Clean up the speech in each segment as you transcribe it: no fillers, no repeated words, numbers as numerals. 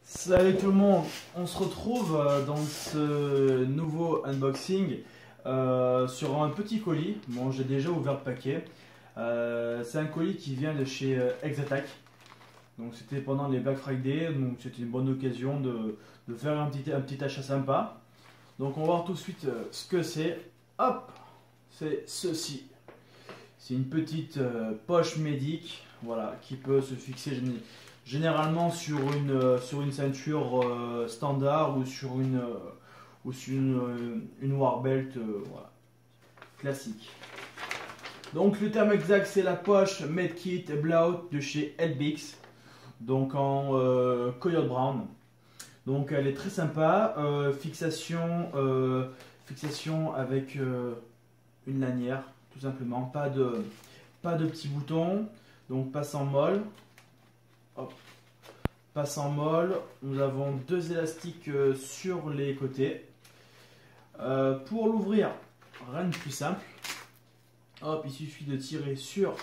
Salut tout le monde, on se retrouve dans ce nouveau unboxing sur un petit colis. Bon, j'ai déjà ouvert le paquet. C'est un colis qui vient de chez Exatac. Donc c'était pendant les Black Friday, donc c'était une bonne occasion de faire un petit achat sympa. Donc on va voir tout de suite ce que c'est. Hop, c'est ceci. C'est une petite poche médic, voilà, qui peut se fixer généralement sur une ceinture standard ou sur une warbelt, voilà, classique. Donc le terme exact c'est la poche Medkit Blowout de chez Elbix, donc en Coyote Brown. Donc elle est très sympa, fixation avec une lanière tout simplement, pas de petits boutons, donc passe en molle. Hop. Passe en molle, nous avons deux élastiques sur les côtés. Pour l'ouvrir, rien de plus simple. Hop, il suffit de tirer sur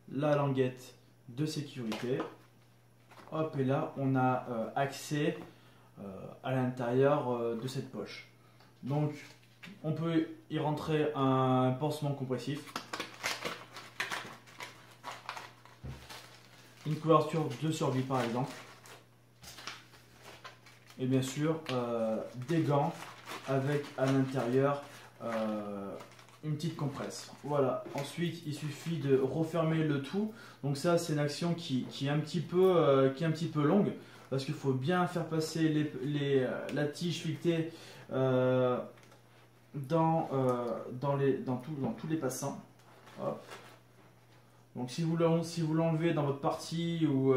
la languette de sécurité. Hop, et là on a accès à l'intérieur de cette poche. Donc on peut y rentrer un pansement compressif, une couverture de survie par exemple, et bien sûr des gants avec à l'intérieur une petite compresse. Voilà, ensuite il suffit de refermer le tout. Donc ça c'est une action qui est un petit peu longue, parce qu'il faut bien faire passer la tige filetée dans tous les passants. Hop. Donc si vous l'enlevez dans votre partie ou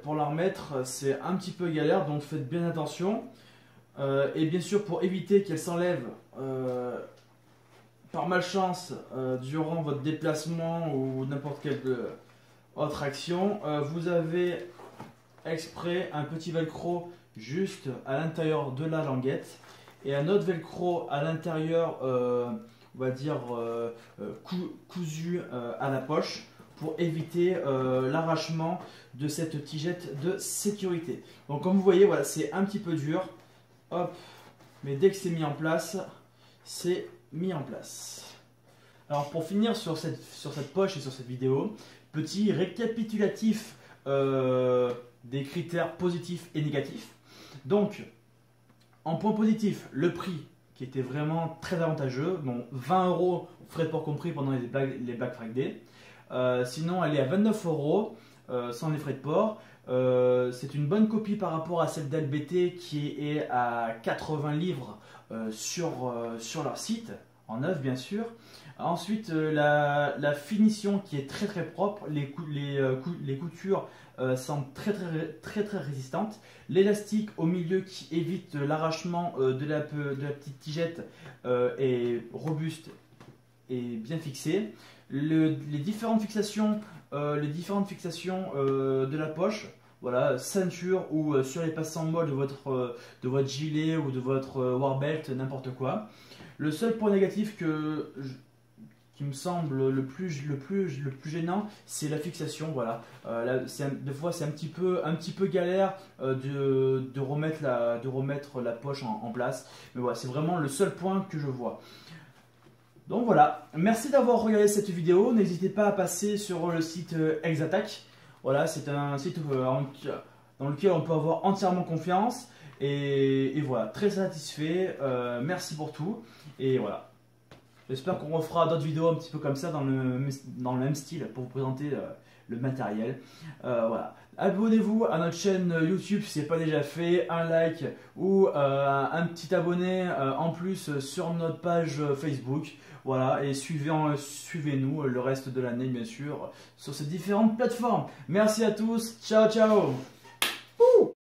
pour la remettre, c'est un petit peu galère, donc faites bien attention. Et bien sûr, pour éviter qu'elle s'enlève par malchance durant votre déplacement ou n'importe quelle autre action, vous avez exprès un petit velcro juste à l'intérieur de la languette et un autre velcro à l'intérieur, on va dire cousu à la poche, pour éviter l'arrachement de cette tigette de sécurité. Donc comme vous voyez, voilà, c'est un petit peu dur. Hop, mais dès que c'est mis en place, c'est mis en place. Alors pour finir sur cette poche et sur cette vidéo, petit récapitulatif des critères positifs et négatifs. Donc en point positif, le prix qui était vraiment très avantageux, bon 20 €, frais de port compris pendant les Black Friday. Sinon elle est à 29 € sans les frais de port. C'est une bonne copie par rapport à celle d'LBT qui est à 80 livres sur leur site, en neuf bien sûr. Ensuite la finition qui est très propre, les coutures semblent très résistantes. L'élastique au milieu qui évite l'arrachement de la petite tigette est robuste et bien fixé. Les différentes fixations de la poche, voilà, ceinture ou sur les passants molles de votre gilet ou de votre warbelt, n'importe quoi. Le seul point négatif qui me semble le plus gênant, c'est la fixation. Voilà, des fois c'est un petit peu galère de remettre la poche en place. Mais voilà, c'est vraiment le seul point que je vois. Donc voilà, merci d'avoir regardé cette vidéo. N'hésitez pas à passer sur le site Exatac. Voilà, c'est un site dans lequel on peut avoir entièrement confiance. Et voilà, très satisfait. Merci pour tout. Et voilà. J'espère qu'on refera d'autres vidéos un petit peu comme ça dans le même style pour vous présenter le matériel. Voilà. Abonnez-vous à notre chaîne YouTube si ce n'est pas déjà fait, un like ou un petit abonné en plus sur notre page Facebook. Voilà, et suivez-nous le reste de l'année bien sûr sur ces différentes plateformes. Merci à tous, ciao ciao. Ouh.